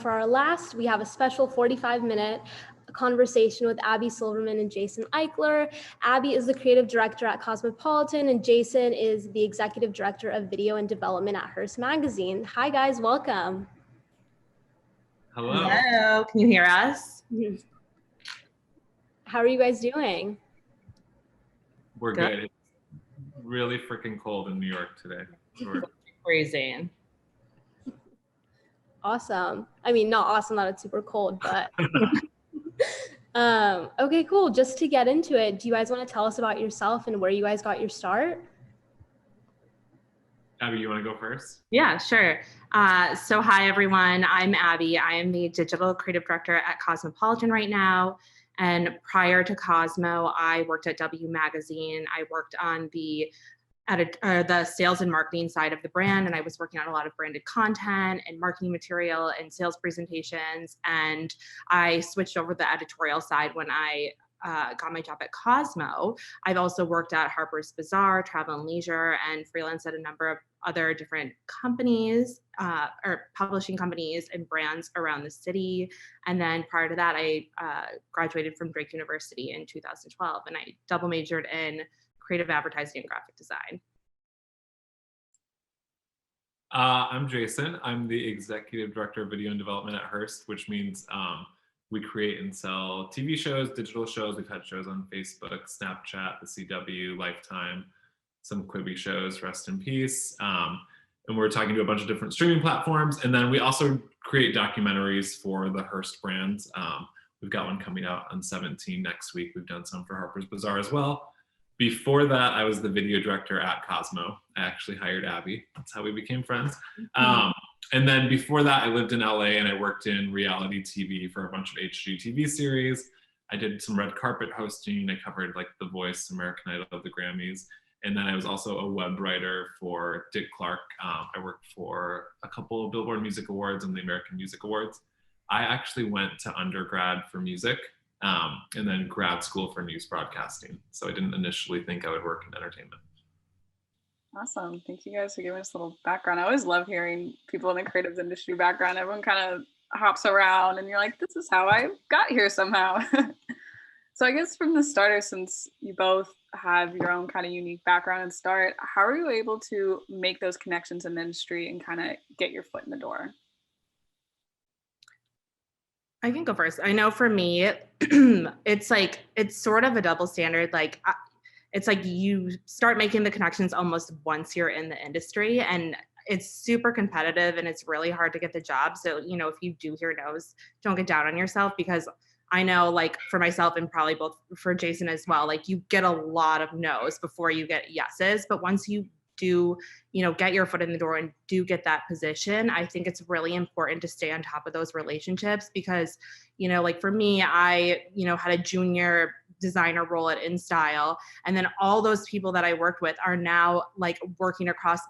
For our last, we have a special 45-minute conversation with Abby Silverman and Jason Ikeler. Abby is the creative director at Cosmopolitan, and Jason is the executive director of video and development at Hearst Magazines. Hi, guys. Welcome. Hello. Hello. Can you hear us? How are you guys doing? We're good. It's really freaking cold in New York today. Crazy. Awesome. I mean, not awesome that it's super cold, but okay, cool. Just to get into it, do you guys want to tell us about yourself and where you guys got your start? Abby, you want to go first? Yeah, sure. So hi, everyone. I'm Abby. I am the digital creative director at Cosmopolitan right now. And prior to Cosmo, I worked at W Magazine. I worked on the sales and marketing side of the brand, and I was working on a lot of branded content and marketing material and sales presentations. And I switched over to the editorial side when I got my job at Cosmo. I've also worked at Harper's Bazaar, Travel and Leisure, and freelanced at a number of other different companies or publishing companies and brands around the city. And then prior to that, I graduated from Drake University in 2012, and I double majored in creative advertising and graphic design. I'm Jason. I'm the executive director of video and development at Hearst, which means we create and sell TV shows, digital shows. We've had shows on Facebook, Snapchat, the CW, Lifetime, some Quibi shows, rest in peace. And we're talking to a bunch of different streaming platforms. And then we also create documentaries for the Hearst brands. We've got one coming out on 17 next week. We've done some for Harper's Bazaar as well. Before that, I was the video director at Cosmo. I actually hired Abby. That's how we became friends. And then before that, I lived in LA and I worked in reality TV for a bunch of HGTV series. I did some red carpet hosting. I covered like The Voice, American Idol, the Grammys. And then I was also a web writer for Dick Clark. I worked for a couple of Billboard Music Awards and the American Music Awards. I actually went to undergrad for music and then grad school for news broadcasting. So I didn't initially think I would work in entertainment. Awesome. Thank you guys for giving us a little background. I always love hearing people in the creative industry background. Everyone kind of hops around and you're like, this is how I got here somehow. So I guess from the starter, since you both have your own kind of unique background and start, how are you able to make those connections in the industry and kind of get your foot in the door? I can go first. I know for me, it's sort of a double standard. Like it's like you start making the connections almost once you're in the industry, and it's super competitive and it's really hard to get the job. So, you know, if you do hear no's, don't get down on yourself, because I know, like, for myself and probably both for Jason as well, like you get a lot of no's before you get yeses. But once you do, you know, get your foot in the door and do get that position, I think it's really important to stay on top of those relationships, because, you know, like for me, I, you know, had a junior designer role at InStyle, and then all those people that I worked with are now like working across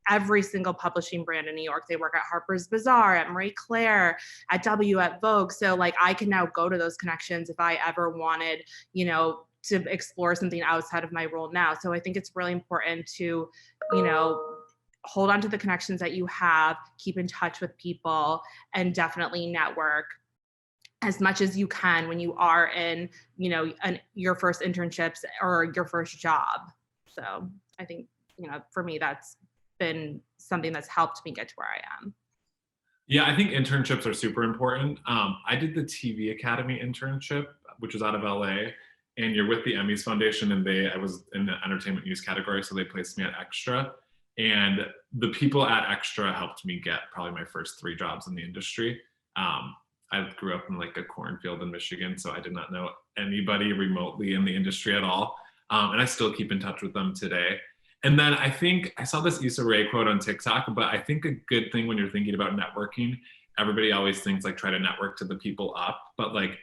every single publishing brand in New York. They work at Harper's Bazaar, at Marie Claire, at W, at Vogue. So like I can now go to those connections if I ever wanted, you know, to explore something outside of my role now. So I think it's really important to, you know, hold on to the connections that you have, keep in touch with people, and definitely network as much as you can when you are in, you know, your first internships or your first job. So I think, you know, for me, that's been something that's helped me get to where I am. Yeah, I think internships are super important. I did the TV Academy internship, which was out of LA, and you're with the Emmys Foundation, and I was in the entertainment news category, so they placed me at Extra. And the people at Extra helped me get probably my first 3 jobs in the industry. I grew up in like a cornfield in Michigan, so I did not know anybody remotely in the industry at all. And I still keep in touch with them today. And then I think I saw this Issa Rae quote on TikTok, but I think a good thing when you're thinking about networking, everybody always thinks like try to network to the people up, but like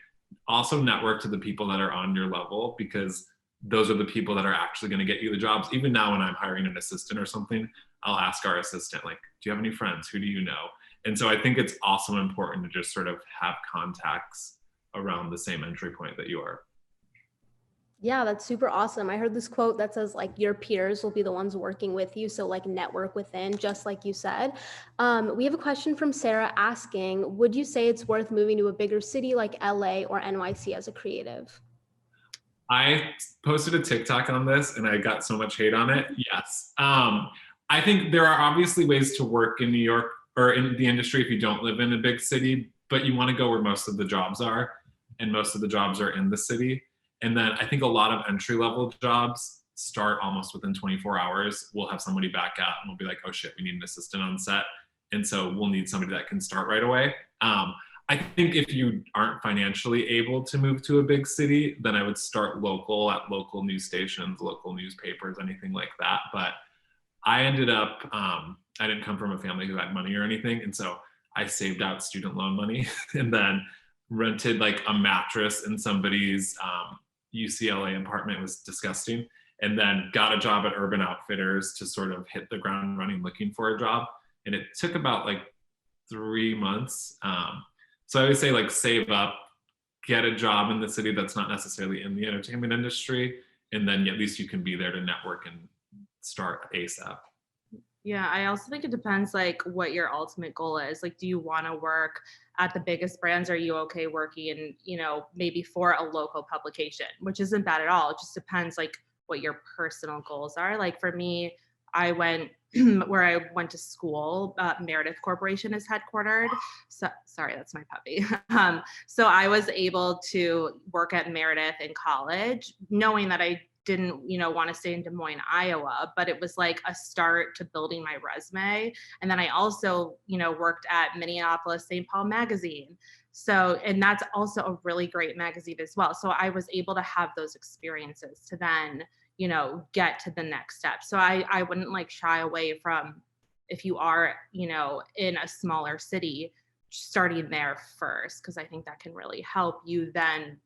also network to the people that are on your level, because those are the people that are actually going to get you the jobs. Even now when I'm hiring an assistant or something, I'll ask our assistant, like, do you have any friends? Who do you know? And so I think it's also important to just sort of have contacts around the same entry point that you are. Yeah, that's super awesome. I heard this quote that says like your peers will be the ones working with you. So like network within, just like you said. We have a question from Sarah asking, would you say it's worth moving to a bigger city like LA or NYC as a creative? I posted a TikTok on this and I got so much hate on it. Yes. I think there are obviously ways to work in New York or in the industry if you don't live in a big city, but you want to go where most of the jobs are, and most of the jobs are in the city. And then I think a lot of entry level jobs start almost within 24 hours. We'll have somebody back out and we'll be like, oh shit, we need an assistant on set. And so we'll need somebody that can start right away. I think if you aren't financially able to move to a big city, then I would start local at local news stations, local newspapers, anything like that. But I ended up, I didn't come from a family who had money or anything. And so I saved out student loan money and then rented like a mattress in somebody's UCLA apartment. It was disgusting. And then got a job at Urban Outfitters to sort of hit the ground running looking for a job. And it took about like 3 months. So I would say like save up, get a job in the city that's not necessarily in the entertainment industry, and then at least you can be there to network and start ASAP. Yeah, I also think it depends like what your ultimate goal is. Like, do you want to work at the biggest brands? Are you okay working in, maybe for a local publication, which isn't bad at all. It just depends like what your personal goals are. Like for me, I went where I went to school, Meredith Corporation is headquartered. So sorry, that's my puppy. So I was able to work at Meredith in college, knowing that I didn't, want to stay in Des Moines, Iowa, but it was like a start to building my resume. And then I also, worked at Minneapolis St. Paul Magazine. So, and that's also a really great magazine as well. So I was able to have those experiences to then, get to the next step. So I wouldn't like shy away from, if you are, in a smaller city, starting there first, because I think that can really help you then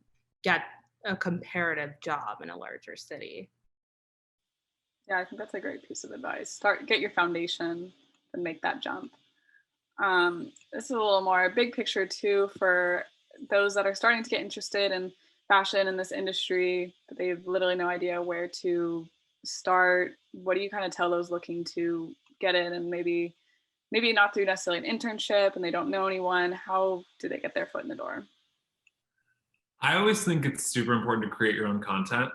get a comparative job in a larger city. Yeah, I think that's a great piece of advice. Get your foundation and make that jump. This is a little more big picture too for those that are starting to get interested in fashion in this industry, but they have literally no idea where to start. What do you kind of tell those looking to get in, and maybe not through necessarily an internship and they don't know anyone? How do they get their foot in the door? I always think it's super important to create your own content.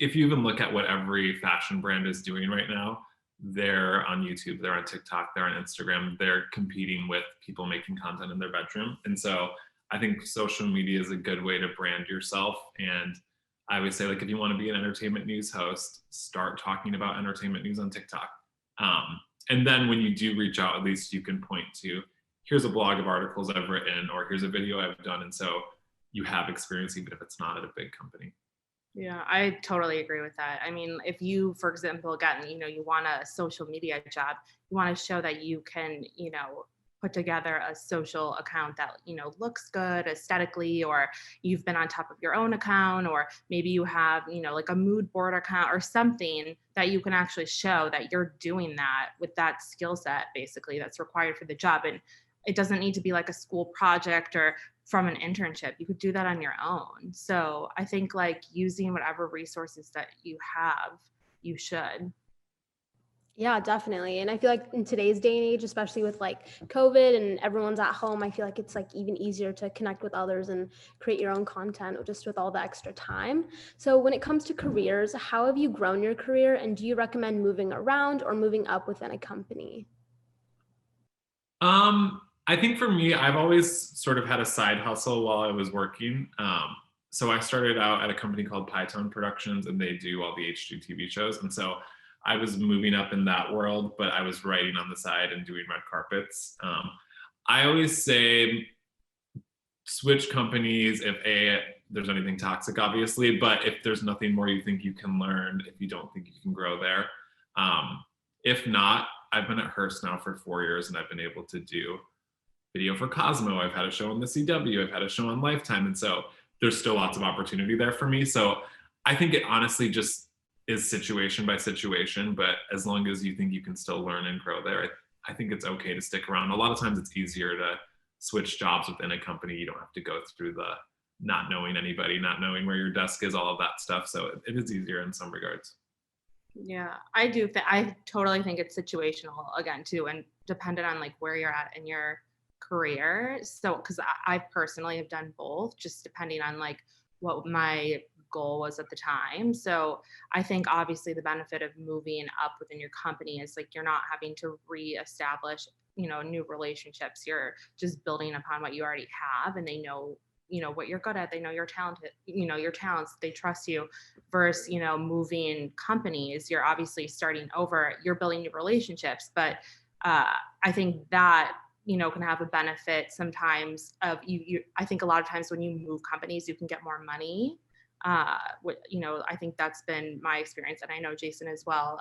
If you even look at what every fashion brand is doing right now, they're on YouTube, they're on TikTok, they're on Instagram, they're competing with people making content in their bedroom. And so I think social media is a good way to brand yourself. And I would say, like, if you want to be an entertainment news host, start talking about entertainment news on TikTok. And then when you do reach out, at least you can point to, here's a blog of articles I've written, or here's a video I've done. And so you have experience, even if it's not at a big company. Yeah, I totally agree with that. I mean, if you, for example, you want a social media job, you want to show that you can, put together a social account that, looks good aesthetically, or you've been on top of your own account, or maybe you have, like a mood board account or something that you can actually show that you're doing that with that skill set, basically, that's required for the job. And it doesn't need to be like a school project or from an internship. You could do that on your own. So I think like using whatever resources that you have, you should. Yeah, definitely. And I feel like in today's day and age, especially with like COVID and everyone's at home, I feel like it's like even easier to connect with others and create your own content just with all the extra time. So when it comes to careers, how have you grown your career, and do you recommend moving around or moving up within a company? I think for me, I've always sort of had a side hustle while I was working. So I started out at a company called Python Productions, and they do all the HGTV shows. And so I was moving up in that world, but I was writing on the side and doing red carpets. I always say switch companies if there's anything toxic, obviously, but if there's nothing more you think you can learn, if you don't think you can grow there. If not, I've been at Hearst now for 4 years, and I've been able to do video for Cosmo. I've had a show on the CW. I've had a show on Lifetime. And so there's still lots of opportunity there for me. So I think it honestly just is situation by situation, but as long as you think you can still learn and grow there, I think it's okay to stick around. A lot of times it's easier to switch jobs within a company. You don't have to go through not knowing anybody, not knowing where your desk is, all of that stuff. So it is easier in some regards. Yeah, I totally think it's situational again too, and dependent on like where you're at in your career. So, because I personally have done both, just depending on like what my goal was at the time. So I think obviously the benefit of moving up within your company is like you're not having to reestablish, new relationships. You're just building upon what you already have, and they know, what you're good at. They know you're talented, your talents. They trust you. Versus, moving companies, you're obviously starting over. You're building new relationships, but I think that can have a benefit sometimes of you. I think a lot of times when you move companies, you can get more money. I think that's been my experience, and I know Jason as well.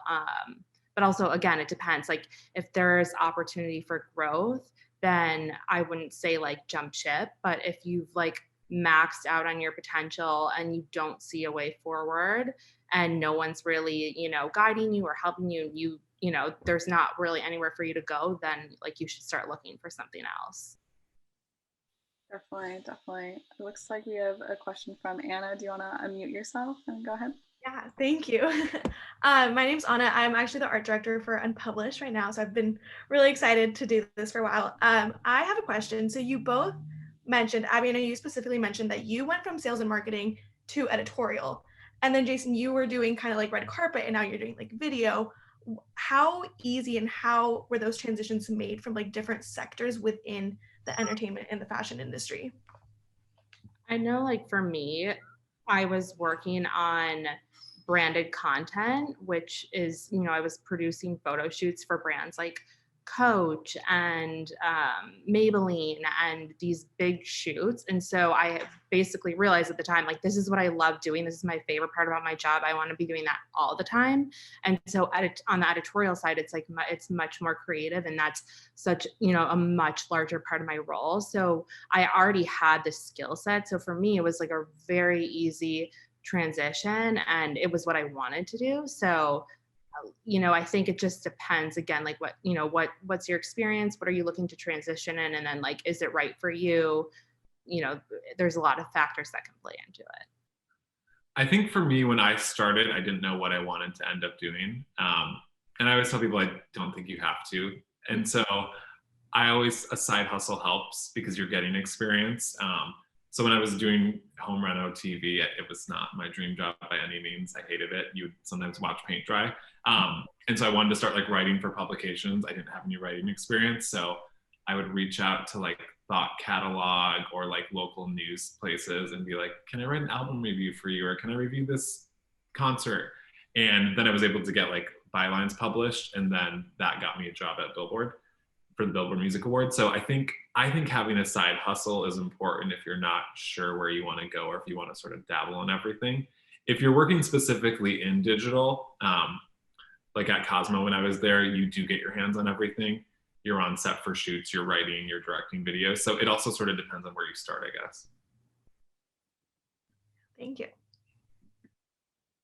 But also, again, it depends. Like if there's opportunity for growth, then I wouldn't say like jump ship. But if you've like maxed out on your potential and you don't see a way forward, and no one's really, guiding you or helping you, there's not really anywhere for you to go, then like you should start looking for something else. Definitely. It looks like we have a question from Anna. Do you want to unmute yourself and go ahead? Yeah, thank you. My name's Anna. I'm actually the art director for Unpublished right now, so I've been really excited to do this for a while. I have a question. So you both mentioned, Abby, I know you specifically mentioned that you went from sales and marketing to editorial. And then Jason, you were doing kind of like red carpet, and now you're doing like video. How easy and how were those transitions made from like different sectors within the entertainment and the fashion industry? I know, like for me, I was working on branded content, which is, I was producing photo shoots for brands like Coach and Maybelline and these big shoots. And so I basically realized at the time, like, this is what I love doing. This is my favorite part about my job. I want to be doing that all the time. And so on the editorial side, it's like, it's much more creative, and that's such, a much larger part of my role. So I already had the skill set. So for me, it was like a very easy transition, and it was what I wanted to do. So I think it just depends again, like what's your experience, what are you looking to transition in, and then like, is it right for you? There's a lot of factors that can play into it. I think for me, when I started, I didn't know what I wanted to end up doing. And I always tell people, I don't think you have to. And so a side hustle helps because you're getting experience. So when I was doing home reno TV, it was not my dream job by any means. I hated it. You would sometimes watch paint dry. And so I wanted to start like writing for publications. I didn't have any writing experience. So I would reach out to like Thought Catalog or like local news places and be like, can I write an album review for you? Or can I review this concert? And then I was able to get like bylines published. And then that got me a job at Billboard for the Billboard Music Awards. So I think having a side hustle is important if you're not sure where you want to go, or if you want to sort of dabble in everything. If you're working specifically in digital, like at Cosmo when I was there, you do get your hands on everything. You're on set for shoots, you're writing, you're directing videos. So it also sort of depends on where you start, I guess. Thank you.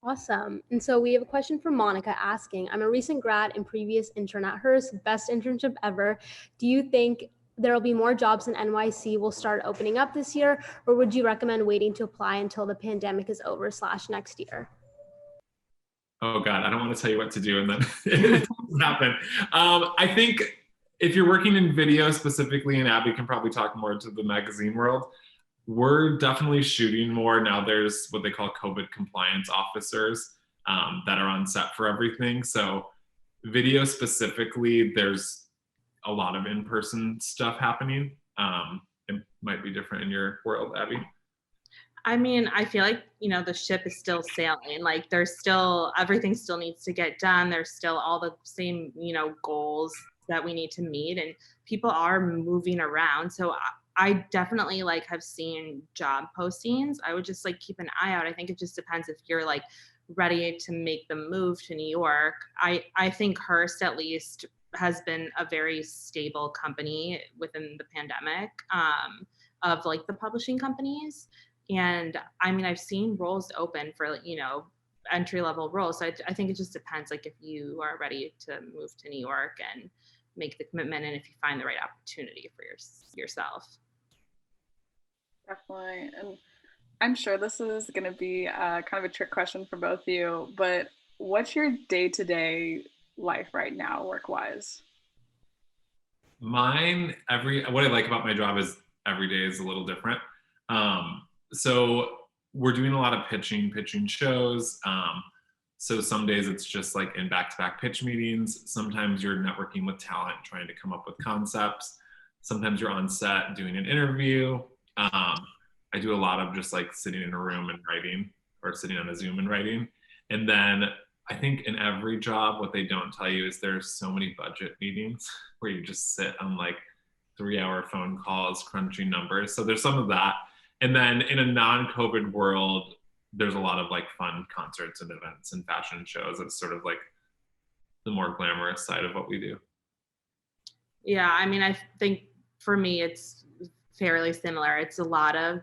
Awesome. And so we have a question from Monica asking, I'm a recent grad and previous intern at Hearst, best internship ever. Do you think there'll be more jobs in NYC will start opening up this year, or would you recommend waiting to apply until the pandemic is over / next year? Oh God, I don't want to tell you what to do and then it doesn't happen. I think if you're working in video specifically, and Abby can probably talk more to the magazine world, we're definitely shooting more. Now there's what they call COVID compliance officers that are on set for everything. So video specifically, there's a lot of in-person stuff happening. It might be different in your world, Abby. I mean, I feel like, the ship is still sailing. Like everything still needs to get done. There's still all the same, goals that we need to meet, and people are moving around. So I definitely like have seen job postings. I would just like keep an eye out. I think it just depends if you're like ready to make the move to New York. I think Hearst at least has been a very stable company within the pandemic of like the publishing companies. And I mean, I've seen roles open for, entry level roles. So I think it just depends, like if you are ready to move to New York and make the commitment, and if you find the right opportunity for yourself. Definitely. And I'm sure this is going to be kind of a trick question for both of you, but what's your day-to-day life right now, work-wise? Mine, what I like about my job is every day is a little different. So we're doing a lot of pitching shows. So some days it's just like in back-to-back pitch meetings. Sometimes you're networking with talent, trying to come up with concepts. Sometimes you're on set doing an interview. I do a lot of just like sitting in a room and writing, or sitting on a Zoom and writing. And then I think in every job, what they don't tell you is there's so many budget meetings where you just sit on like 3-hour phone calls, crunching numbers. So there's some of that. And then in a non-COVID world, there's a lot of like fun concerts and events and fashion shows. It's sort of like the more glamorous side of what we do. Yeah, I mean, I think for me, it's fairly similar. It's a lot of,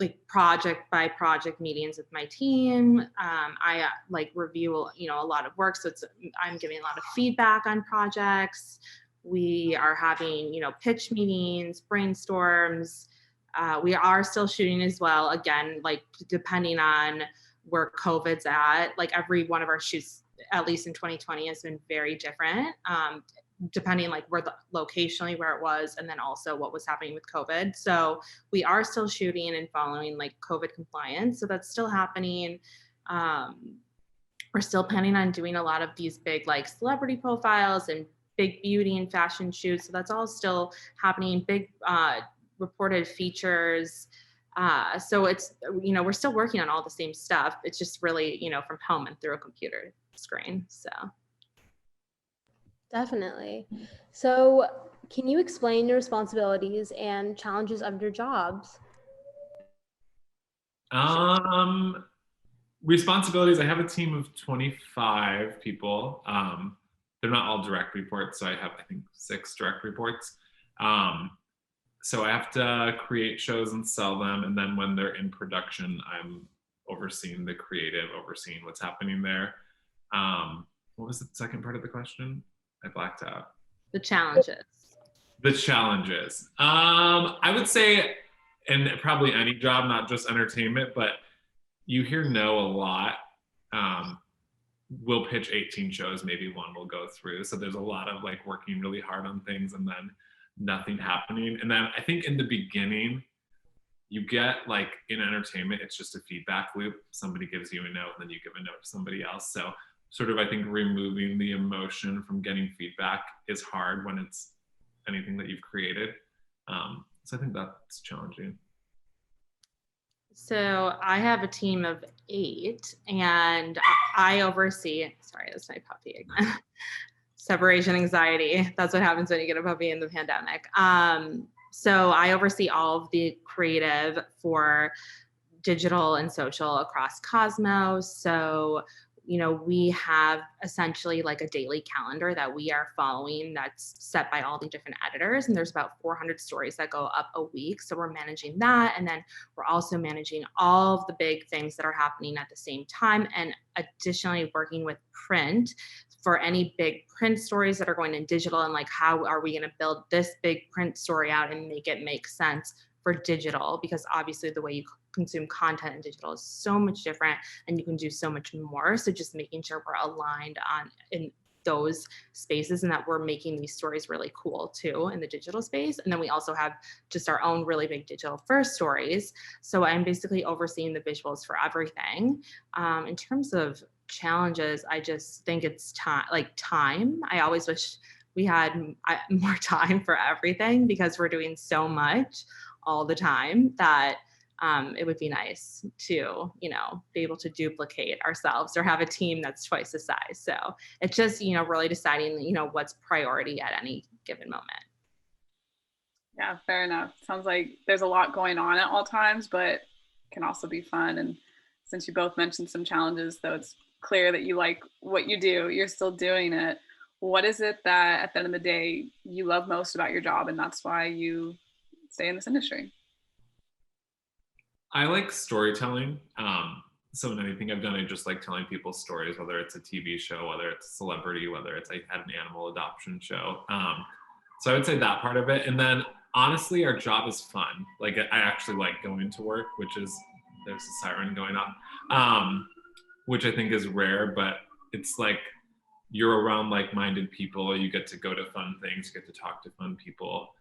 like project by project meetings with my team. I like review, a lot of work. So I'm giving a lot of feedback on projects. We are having, pitch meetings, brainstorms. We are still shooting as well. Again, like depending on where COVID's at, like every one of our shoots, at least in 2020, has been very different. Depending like where locationally where it was, and then also what was happening with COVID. So we are still shooting and following like COVID compliance. So that's still happening. We're still planning on doing a lot of these big like celebrity profiles and big beauty and fashion shoots. So that's all still happening. Big reported features. So it's, we're still working on all the same stuff. It's just really, from home and through a computer screen. So. Definitely. So can you explain your responsibilities and challenges of your jobs? Responsibilities, I have a team of 25 people. They're not all direct reports, so I have, I think, 6 direct reports. So I have to create shows and sell them, and then when they're in production, I'm overseeing the creative, overseeing what's happening there. What was the second part of the question? I blacked out. The challenges. The challenges. I would say, and probably any job, not just entertainment, but you hear no a lot. We'll pitch 18 shows, maybe one will go through. So there's a lot of like working really hard on things and then nothing happening. And then I think in the beginning, you get like in entertainment, it's just a feedback loop. Somebody gives you a note and then you give a note to somebody else. So sort of, I think removing the emotion from getting feedback is hard when it's anything that you've created. So I think that's challenging. So I have a team of 8 and I oversee, sorry, that's my puppy again. Separation anxiety. That's what happens when you get a puppy in the pandemic. So I oversee all of the creative for digital and social across Cosmos. So we have essentially like a daily calendar that we are following that's set by all the different editors. And there's about 400 stories that go up a week. So we're managing that. And then we're also managing all of the big things that are happening at the same time. And additionally working with print for any big print stories that are going in digital, and like, how are we going to build this big print story out and make it make sense for digital, because obviously the way you consume content in digital is so much different and you can do so much more. So just making sure we're aligned on in those spaces and that we're making these stories really cool too in the digital space. And then we also have just our own really big digital first stories. So I'm basically overseeing the visuals for everything. In terms of challenges, I just think it's time. I always wish we had more time for everything because we're doing so much all the time that it would be nice to, be able to duplicate ourselves or have a team that's twice the size. So it's just, really deciding, what's priority at any given moment. Yeah, fair enough. Sounds like there's a lot going on at all times, but can also be fun. And since you both mentioned some challenges, though it's clear that you like what you do, you're still doing it. What is it that at the end of the day you love most about your job and that's why you stay in this industry? I like storytelling. So in anything I've done, I just like telling people stories, whether it's a TV show, whether it's a celebrity, whether it's I had an animal adoption show. So I would say that part of it. And then honestly, our job is fun. Like I actually like going to work, there's a siren going off, which I think is rare, but it's like you're around like-minded people. You get to go to fun things, you get to talk to fun people.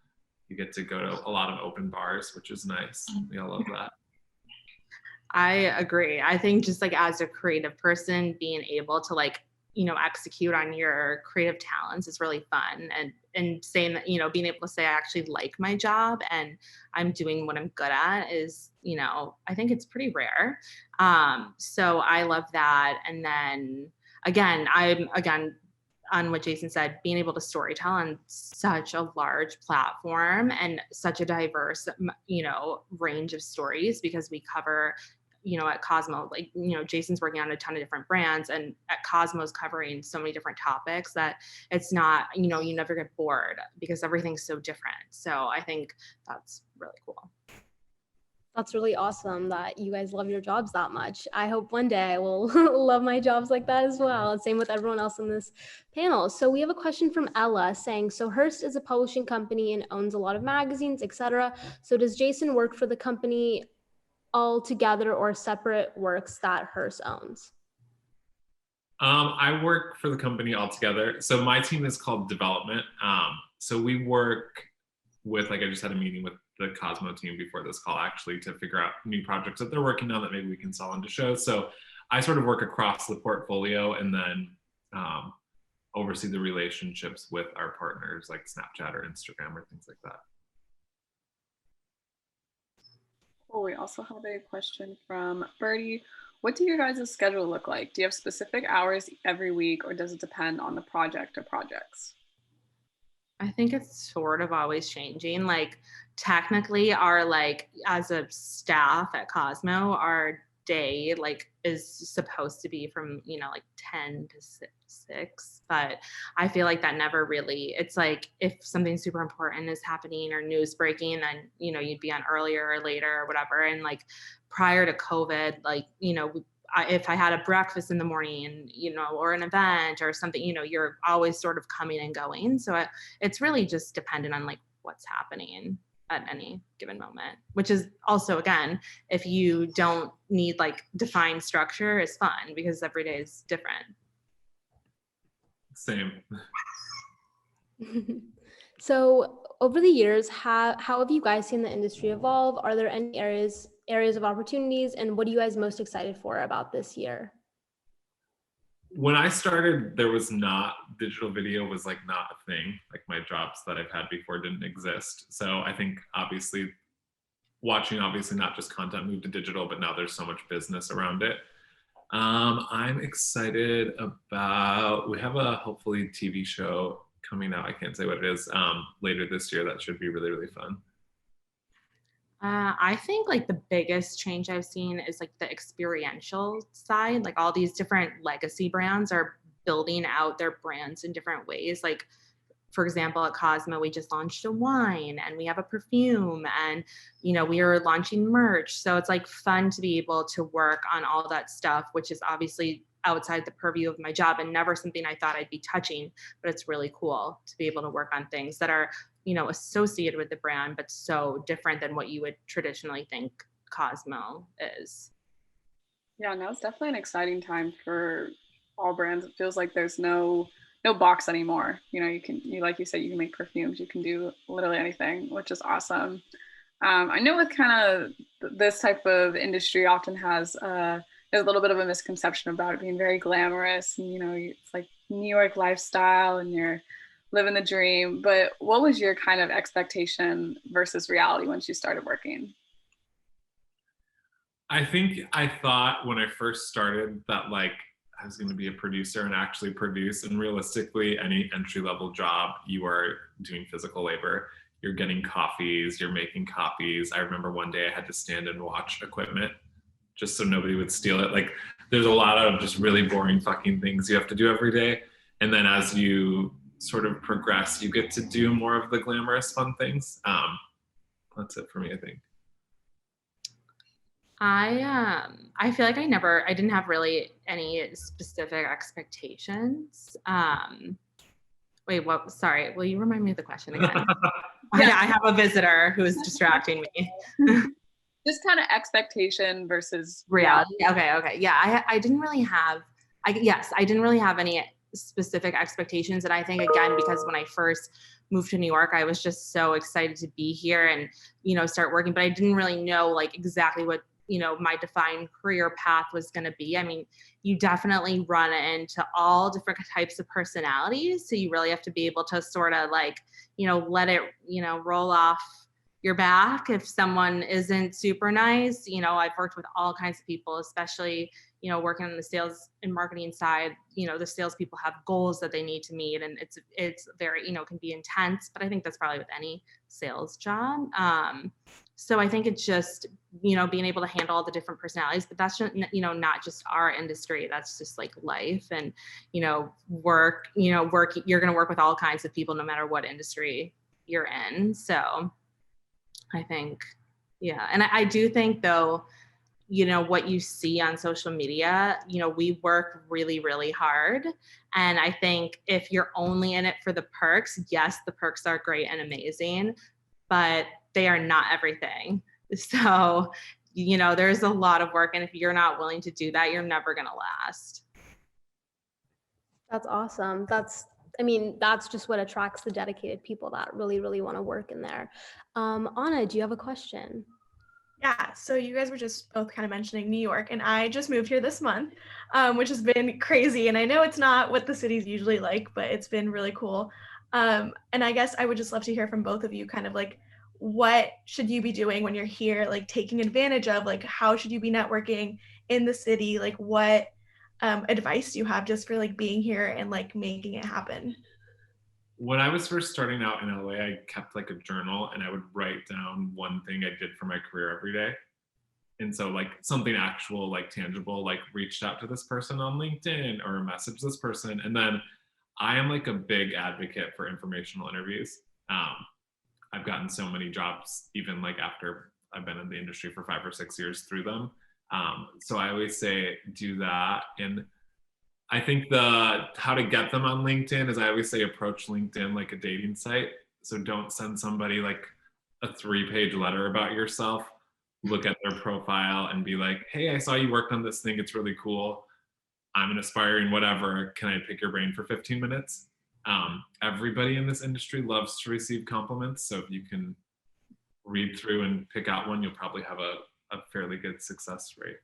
You get to go to a lot of open bars, which is nice. We all love that. I agree. I think just like as a creative person, being able to like, execute on your creative talents is really fun. And saying that, being able to say I actually like my job and I'm doing what I'm good at is, I think it's pretty rare. So I love that. And then I'm on what Jason said, being able to storytell on such a large platform and such a diverse, range of stories, because we cover, at Cosmo, like, Jason's working on a ton of different brands, and at Cosmo's covering so many different topics that it's not, you never get bored because everything's so different. So I think that's really cool. That's really awesome that you guys love your jobs that much. I hope one day I will love my jobs like that as well. Same with everyone else in this panel. So we have a question from Ella saying, so Hearst is a publishing company and owns a lot of magazines, etc. So does Jason work for the company all together or separate works that Hearst owns? I work for the company altogether. So my team is called development. So we work with, like I just had a meeting with the Cosmo team before this call actually to figure out new projects that they're working on that maybe we can sell into shows. So I sort of work across the portfolio and then oversee the relationships with our partners like Snapchat or Instagram or things like that. Cool. We also have a question from Birdie. What do your guys' schedule look like? Do you have specific hours every week, or does it depend on the project or projects? I think it's sort of always changing. Like technically as a staff at Cosmo, our day is supposed to be from, 10 to 6, but I feel like that never really, it's like if something super important is happening or news breaking, then, you'd be on earlier or later or whatever. And like prior to COVID, if I had a breakfast in the morning, or an event or something, you're always sort of coming and going. So it's really just dependent on like what's happening at any given moment, which is also, again, if you don't need like defined structure, is fun because every day is different. Same. So over the years, how have you guys seen the industry evolve? Are there any areas of opportunities, and what are you guys most excited for about this year? When I started, digital video was like not a thing. Like my jobs that I've had before didn't exist. So I think watching not just content move to digital, but now there's so much business around it. I'm excited about, we have a hopefully TV show coming out. I can't say what it is, later this year. That should be really, really fun. I think like the biggest change I've seen is like the experiential side. Like all these different legacy brands are building out their brands in different ways. Like, for example, at Cosmo, we just launched a wine and we have a perfume and, we are launching merch. So it's like fun to be able to work on all that stuff, which is obviously outside the purview of my job and never something I thought I'd be touching, but it's really cool to be able to work on things that are, associated with the brand, but so different than what you would traditionally think Cosmo is. Yeah, no, it's definitely an exciting time for all brands. It feels like there's no box anymore. Like you said, you can make perfumes, you can do literally anything, which is awesome. I know with kind of this type of industry often has there's a little bit of a misconception about it being very glamorous and, it's like New York lifestyle and you're living the dream. But what was your kind of expectation versus reality once you started working? I think I thought when I first started that like I was going to be a producer and actually produce, and realistically any entry-level job, you are doing physical labor. You're getting coffees, you're making copies. I remember one day I had to stand and watch equipment just so nobody would steal it. Like there's a lot of just really boring fucking things you have to do every day. And then as you sort of progress, you get to do more of the glamorous fun things. That's it for me, I think. I feel like I didn't have really any specific expectations. Wait, what? Sorry, will you remind me of the question again? I have a visitor who is distracting me. Just kind of expectation versus reality. Okay. Yeah, I didn't really have, I didn't really have any specific expectations. And I think, again, because when I first moved to New York, I was just so excited to be here and, start working, but I didn't really know like exactly what, my defined career path was going to be. I mean, you definitely run into all different types of personalities. So you really have to be able to sort of like, let it, roll off your back if someone isn't super nice. I've worked with all kinds of people, especially, working on the sales and marketing side. The salespeople have goals that they need to meet, and it's very, can be intense, but I think that's probably with any sales job. So I think it's just, being able to handle all the different personalities, but that's just, not just our industry, that's just like life and, work, you're going to work with all kinds of people no matter what industry you're in. So I think, yeah. And I do think though, what you see on social media, we work really, really hard. And I think if you're only in it for the perks, yes, the perks are great and amazing, but they are not everything. So, there's a lot of work. And if you're not willing to do that, you're never going to last. That's awesome. That's just what attracts the dedicated people that really, really want to work in there. Anna, do you have a question? Yeah, so you guys were just both kind of mentioning New York, and I just moved here this month, which has been crazy. And I know it's not what the city's usually like, but it's been really cool. And I guess I would just love to hear from both of you kind of like, what should you be doing when you're here, like taking advantage of, like how should you be networking in the city? Like what advice do you have just for like being here and like making it happen? When I was first starting out in LA, I kept like a journal and I would write down one thing I did for my career every day. And so like something actual, like tangible, like reached out to this person on LinkedIn or messaged this person. And then I am like a big advocate for informational interviews. I've gotten so many jobs, even like after I've been in the industry for 5 or 6 years through them. So I always say do that. And I think how to get them on LinkedIn is I always say approach LinkedIn like a dating site. So don't send somebody like a 3-page letter about yourself. Look at their profile and be like, hey, I saw you worked on this thing. It's really cool. I'm an aspiring whatever. Can I pick your brain for 15 minutes? Everybody in this industry loves to receive compliments. So if you can read through and pick out one, you'll probably have a fairly good success rate.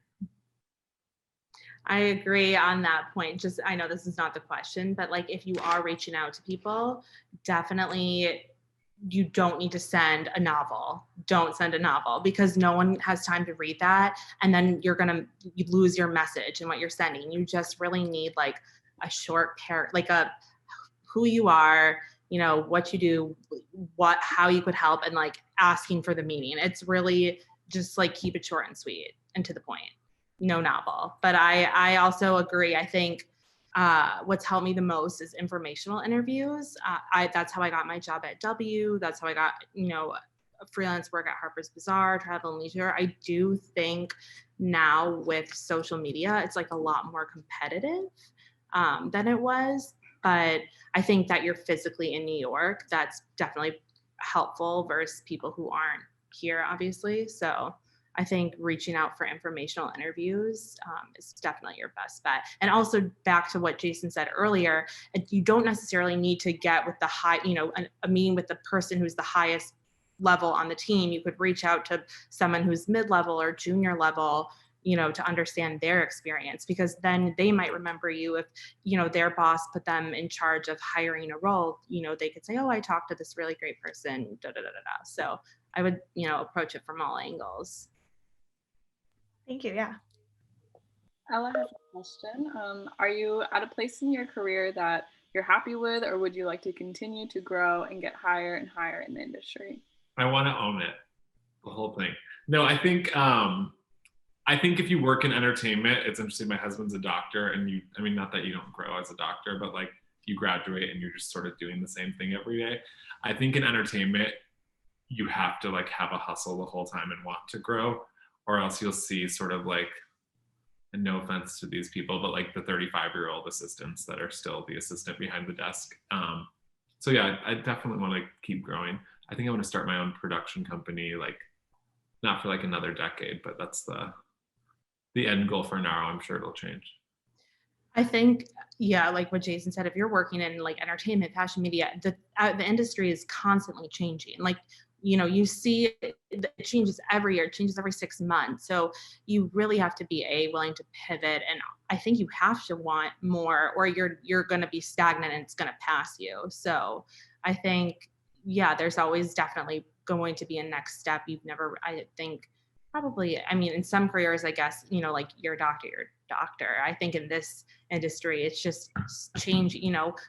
I agree on that point. Just, I know this is not the question, but like if you are reaching out to people, definitely you don't need to send a novel. Don't send a novel because no one has time to read that. And then you lose your message and what you're sending. You just really need like a short like who you are, what you do, how you could help, and like asking for the meaning. It's really just like keep it short and sweet and to the point. No novel. But I also agree. I think what's helped me the most is informational interviews. That's how I got my job at W. That's how I got, freelance work at Harper's Bazaar, Travel and Leisure. I do think now with social media, it's like a lot more competitive than it was. But I think that you're physically in New York, that's definitely helpful versus people who aren't here, obviously. So I think reaching out for informational interviews is definitely your best bet. And also back to what Jason said earlier, you don't necessarily need to get with the high, a meeting with the person who's the highest level on the team. You could reach out to someone who's mid-level or junior level, to understand their experience, because then they might remember you if, their boss put them in charge of hiring a role, they could say, oh, I talked to this really great person, da, da, da, da, da. So I would, approach it from all angles. Thank you. Yeah. Ella has a question. Are you at a place in your career that you're happy with, or would you like to continue to grow and get higher and higher in the industry? I want to own it, the whole thing. No, I think if you work in entertainment, it's interesting. My husband's a doctor, and not that you don't grow as a doctor, but like you graduate and you're just sort of doing the same thing every day. I think in entertainment, you have to like have a hustle the whole time and want to grow, or else you'll see sort of like, and no offense to these people, but like the 35-year-old assistants that are still the assistant behind the desk. So yeah, I definitely want to keep growing. I think I want to start my own production company, like not for like another decade, but that's the end goal for now. I'm sure it'll change. I think, yeah, like what Jason said, if you're working in like entertainment, fashion media, the industry is constantly changing. Like, you see it changes every year, it changes every 6 months. So you really have to be willing to pivot. And I think you have to want more, or you're going to be stagnant and it's going to pass you. So I think, yeah, there's always definitely going to be a next step. I think probably, I mean, in some careers, I guess, like your doctor. I think in this industry, it's just change.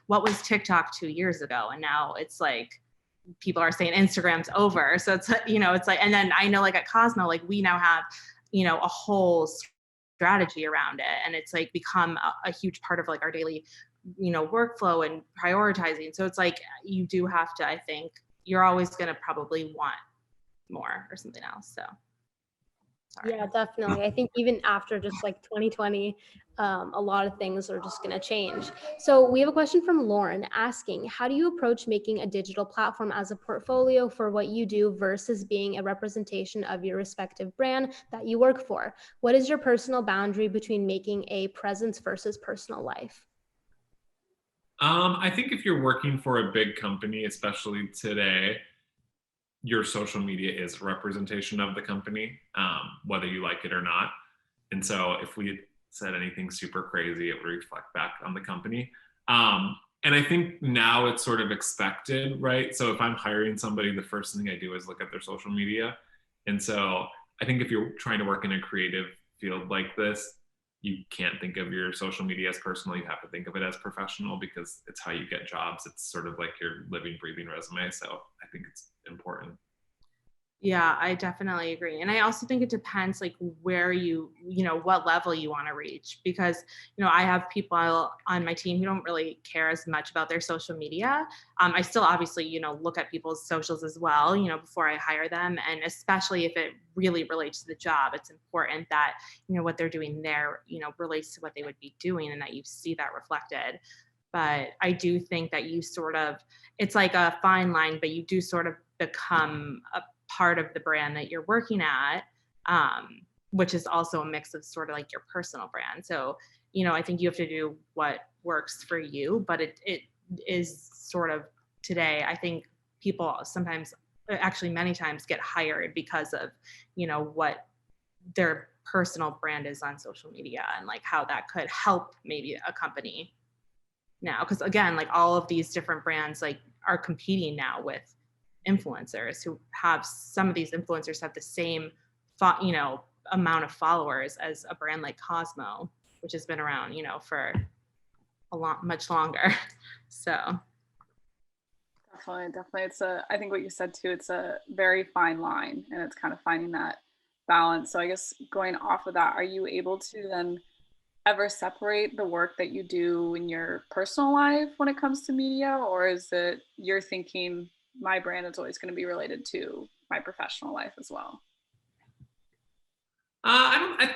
What was TikTok 2 years ago? And now it's like, people are saying Instagram's over. So it's, it's like, and then I know like at Cosmo, like we now have, a whole strategy around it. And it's like become a huge part of like our daily, workflow and prioritizing. So it's like, you do have to, I think you're always going to probably want more or something else. So. Sorry. Yeah, definitely. I think even after just like 2020, a lot of things are just going to change. So we have a question from Lauren asking, how do you approach making a digital platform as a portfolio for what you do versus being a representation of your respective brand that you work for? What is your personal boundary between making a presence versus personal life? I think if you're working for a big company, especially today, your social media is a representation of the company, whether you like it or not. And so if we said anything super crazy, it would reflect back on the company. And I think now it's sort of expected, right? So if I'm hiring somebody, the first thing I do is look at their social media. And so I think if you're trying to work in a creative field like this, you can't think of your social media as personal. You have to think of it as professional because it's how you get jobs. It's sort of like your living, breathing resume. So I think it's important. Yeah, I definitely agree. And I also think it depends like where what level you want to reach, because, I have people on my team who don't really care as much about their social media. I still obviously, look at people's socials as well, before I hire them. And especially if it really relates to the job, it's important that, what they're doing there, relates to what they would be doing and that you see that reflected. But I do think that it's like a fine line, but you do sort of become a part of the brand that you're working at, which is also a mix of sort of like your personal brand. So, I think you have to do what works for you, but it is sort of today, I think people sometimes, actually many times, get hired because of, what their personal brand is on social media and like how that could help maybe a company now. Because again, like all of these different brands like are competing now with influencers who have, some of these influencers have the same amount of followers as a brand like Cosmo, which has been around for much longer. So definitely I think what you said too, it's a very fine line, and it's kind of finding that balance. So I guess going off of that, are you able to then ever separate the work that you do in your personal life when it comes to media, or is it you're thinking my brand is always going to be related to my professional life as well? I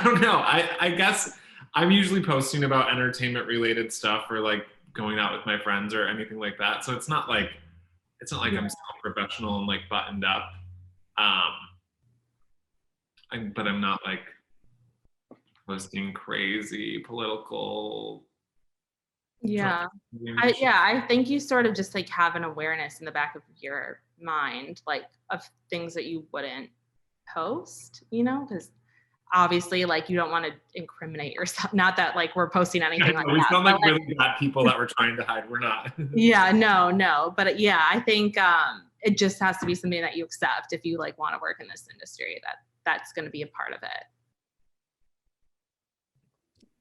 don't know. I guess I'm usually posting about entertainment related stuff or like going out with my friends or anything like that. So it's not like I'm so professional and like buttoned up. But I'm not like posting crazy political. I think you sort of just like have an awareness in the back of your mind, like of things that you wouldn't post, because obviously like you don't want to incriminate yourself. Not that like we're posting anything like we that. sound like really bad people that we're trying to hide. We're not. Yeah, no. But I think it just has to be something that you accept if you like want to work in this industry, that's going to be a part of it.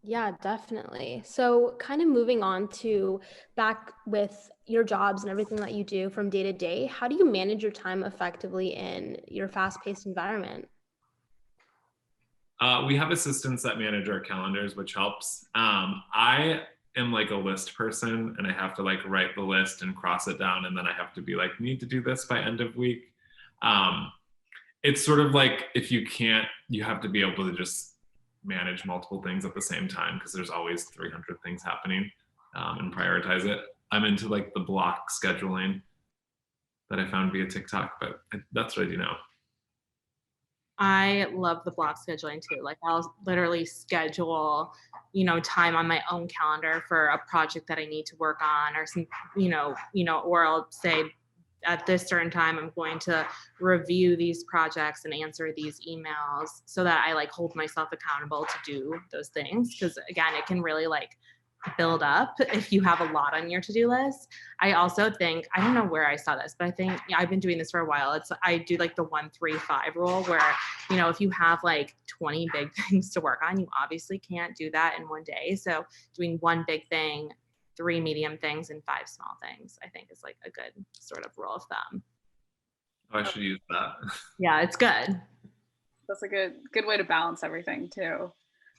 Yeah, definitely. So kind of moving on to back with your jobs and everything that you do from day to day, how do you manage your time effectively in your fast-paced environment? We have assistants that manage our calendars, which helps. I am like a list person, and I have to like write the list and cross it down, and then I have to be like, need to do this by end of week. It's sort of like if you can't, you have to be able to just manage multiple things at the same time because there's always 300 things happening, and prioritize it. I'm into like the block scheduling that I found via TikTok, but that's what I do now. I love the block scheduling too. Like I'll literally schedule, time on my own calendar for a project that I need to work on, or some, or I'll say at this certain time I'm going to review these projects and answer these emails, so that I like hold myself accountable to do those things. Because again, it can really like build up if you have a lot on your to-do list. I also think, I don't know where I saw this, but I think I've been doing this for a while. I do like the 1-3-5 rule, where, if you have like 20 big things to work on, you obviously can't do that in one day. So doing one big thing, 3 medium things, and 5 small things, I think is like a good sort of rule of thumb. Oh, I should use that. Yeah, it's good. That's a good way to balance everything too.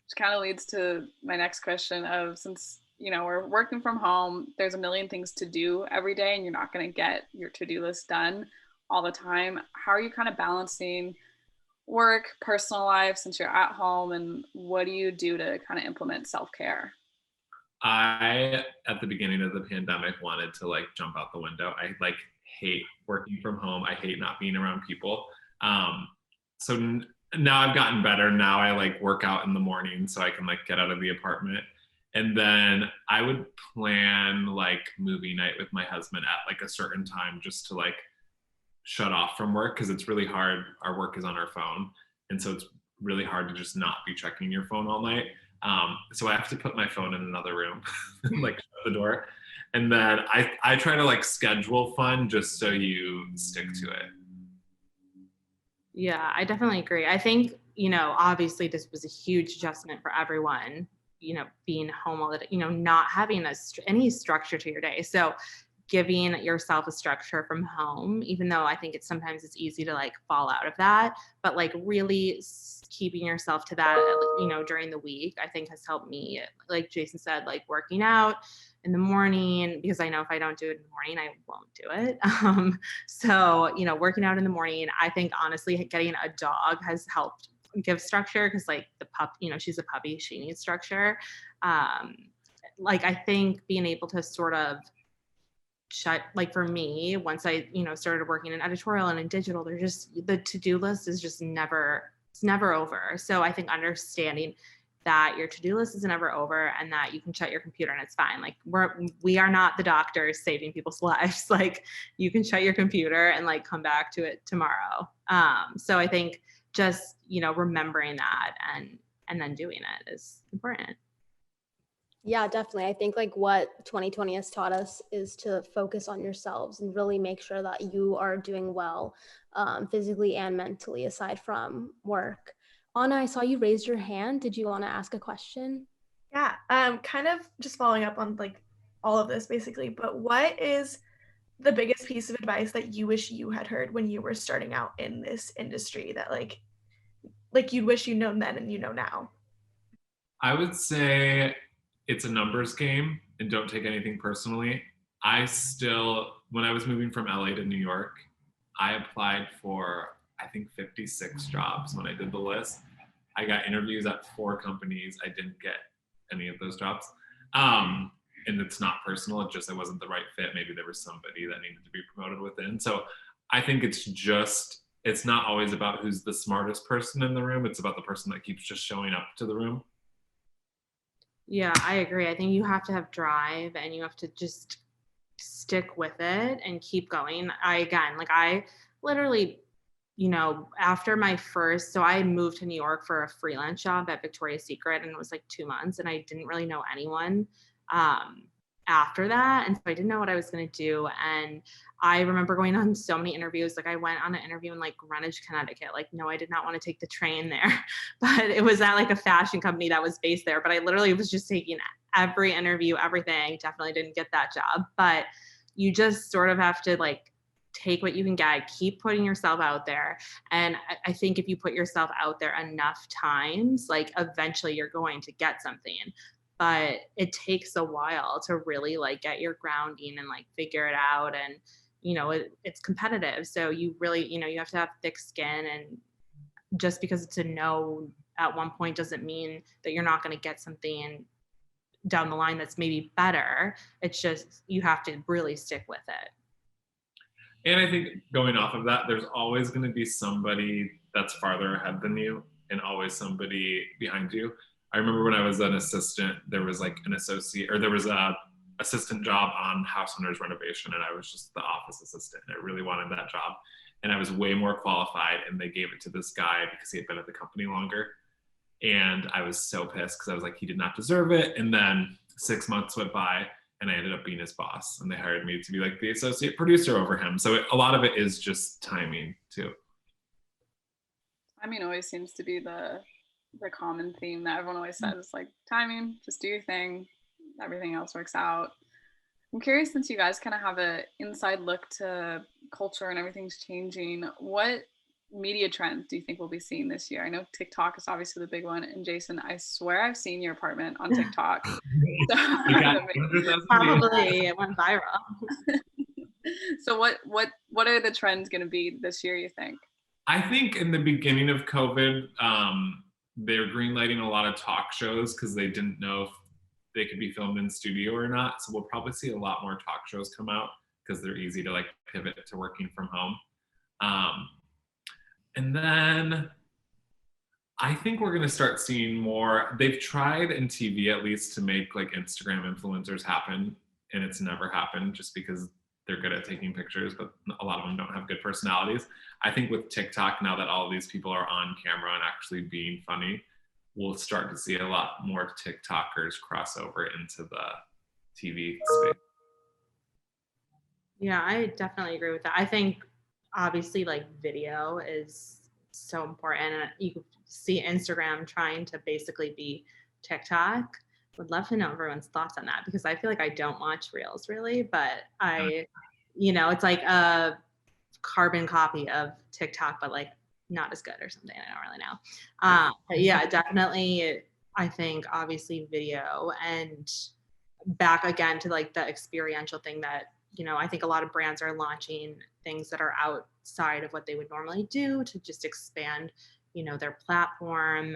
Which kind of leads to my next question of, since we're working from home, there's a million things to do every day and you're not going to get your to-do list done all the time. How are you kind of balancing work, personal life, since you're at home, and what do you do to kind of implement self-care? I, at the beginning of the pandemic, wanted to like jump out the window. I like hate working from home. I hate not being around people. So now I've gotten better. Now I like work out in the morning so I can like get out of the apartment. And then I would plan like movie night with my husband at like a certain time, just to like shut off from work, because it's really hard. Our work is on our phone. And so it's really hard to just not be checking your phone all night. So I have to put my phone in another room, like shut the door. And then I try to like schedule fun just so you stick to it. Yeah, I definitely agree. I think, obviously this was a huge adjustment for everyone, being home all the day, not having any structure to your day. So giving yourself a structure from home, even though I think sometimes it's easy to like fall out of that, but like really keeping yourself to that, during the week, I think has helped me. Like Jason said, like working out in the morning, because I know if I don't do it in the morning, I won't do it. So, working out in the morning, I think honestly getting a dog has helped give structure, because like the pup, she's a puppy, she needs structure. Like I think being able to sort of like for me, once I, started working in editorial and in digital, the to-do list is just it's never over. So I think understanding that your to-do list is never over, and that you can shut your computer and it's fine. Like we are not the doctors saving people's lives. Like you can shut your computer and like come back to it tomorrow. So I think just, remembering that and then doing it is important. Yeah, definitely. I think like what 2020 has taught us is to focus on yourselves and really make sure that you are doing well, physically and mentally, aside from work. Anna, I saw you raise your hand. Did you want to ask a question? Yeah, kind of just following up on like all of this basically, but what is the biggest piece of advice that you wish you had heard when you were starting out in this industry that like you wish you'd known then and now? I would say it's a numbers game, and don't take anything personally. When I was moving from LA to New York, I applied for, I think, 56 jobs when I did the list. I got interviews at 4 companies. I didn't get any of those jobs. And it's not personal. It's just I wasn't the right fit. Maybe there was somebody that needed to be promoted within. So I think it's not always about who's the smartest person in the room. It's about the person that keeps just showing up to the room. Yeah, I agree. I think you have to have drive, and you have to just stick with it and keep going. I literally, after so I moved to New York for a freelance job at Victoria's Secret, and it was like 2 months, and I didn't really know anyone after that. And so I didn't know what I was going to do. And I remember going on so many interviews. Like I went on an interview in like Greenwich, Connecticut. Like, no, I did not want to take the train there, but it was at like a fashion company that was based there. But I literally was just taking every interview, everything. Definitely didn't get that job, but you just sort of have to like take what you can get, keep putting yourself out there. And I think if you put yourself out there enough times, like eventually you're going to get something. But it takes a while to really like get your grounding and like figure it out. And, it's competitive. So you really, you have to have thick skin, and just because it's a no at one point doesn't mean that you're not going to get something down the line that's maybe better. It's just, you have to really stick with it. And I think going off of that, there's always going to be somebody that's farther ahead than you and always somebody behind you. I remember when I was an assistant, there was like an associate, or there was a assistant job on house owners renovation, and I was just the office assistant, and I really wanted that job. And I was way more qualified, and they gave it to this guy because he had been at the company longer. And I was so pissed because I was like, he did not deserve it. And then 6 months went by, and I ended up being his boss, and they hired me to be like the associate producer over him. So a lot of it is just timing too. Timing always seems to be the common theme that everyone always says, like timing, just do your thing, everything else works out. I'm curious, since you guys kind of have an inside look to culture and everything's changing, what media trends do you think we'll be seeing this year? I know TikTok is obviously the big one, and Jason, I swear I've seen your apartment on TikTok. Probably it went viral. So what are the trends going to be this year, you think? I think in the beginning of COVID, they're greenlighting a lot of talk shows because they didn't know if they could be filmed in studio or not. So we'll probably see a lot more talk shows come out because they're easy to like pivot to working from home. And then I think we're going to start seeing more. They've tried in TV at least to make like Instagram influencers happen, and it's never happened just because they're good at taking pictures, but a lot of them don't have good personalities. I think with TikTok, now that all of these people are on camera and actually being funny, we'll start to see a lot more TikTokers cross over into the TV space. Yeah, I definitely agree with that. I think obviously like video is so important, and you see Instagram trying to basically be TikTok. Would love to know everyone's thoughts on that, because I feel like I don't watch Reels really, but it's like a carbon copy of TikTok, but like not as good or something. I don't really know. But yeah, definitely. I think obviously video, and back again to like the experiential thing that, I think a lot of brands are launching things that are outside of what they would normally do to just expand, their platform,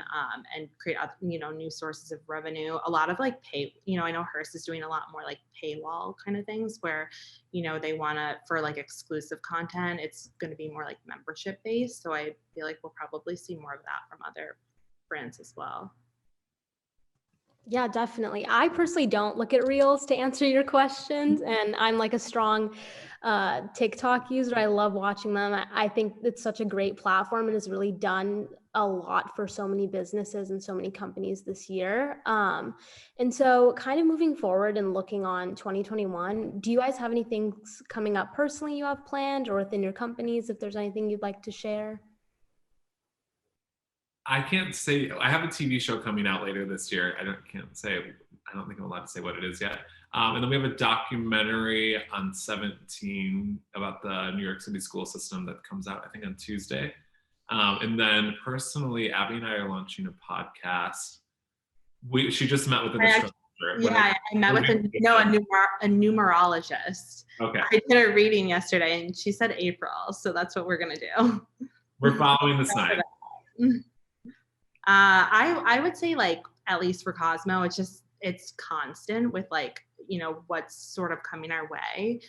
and create, new sources of revenue. A lot of like I know Hearst is doing a lot more like paywall kind of things where, they want to, for like exclusive content, it's going to be more like membership based. So I feel like we'll probably see more of that from other brands as well. Yeah, definitely. I personally don't look at Reels to answer your questions, and I'm like a strong TikTok user. I love watching them. I think it's such a great platform and has really done a lot for so many businesses and so many companies this year. And so kind of moving forward and looking on 2021, do you guys have any things coming up personally you have planned, or within your companies, if there's anything you'd like to share? I can't say. I have a TV show coming out later this year. I don't think I'm allowed to say what it is yet. And then we have a documentary on 17 about the New York City school system that comes out, I think, on Tuesday. And then personally, Abby and I are launching a podcast. She just met with an astrologer. Yeah, I met with a numerologist. Okay. I did a reading yesterday, and she said April, so that's what we're gonna do. We're following the sign. I would say, like, at least for Cosmo, it's constant with like, what's sort of coming our way.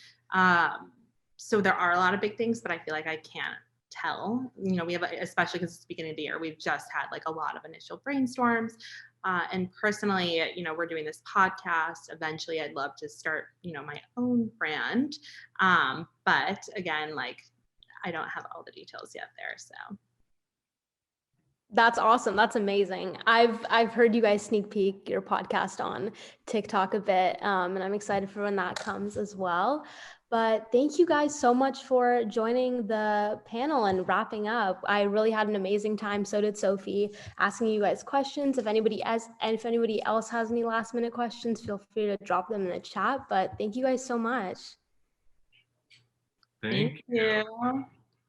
So there are a lot of big things, but I feel like I can't tell. We have, especially because it's the beginning of the year, we've just had like a lot of initial brainstorms. And personally, we're doing this podcast. Eventually, I'd love to start, my own brand. But again, like, I don't have all the details yet there, so. That's awesome. That's amazing. I've heard you guys sneak peek your podcast on TikTok a bit, and I'm excited for when that comes as well. But thank you guys so much for joining the panel and wrapping up. I really had an amazing time. So did Sophie, asking you guys questions. If anybody else has any last minute questions, feel free to drop them in the chat. But thank you guys so much. Thank you.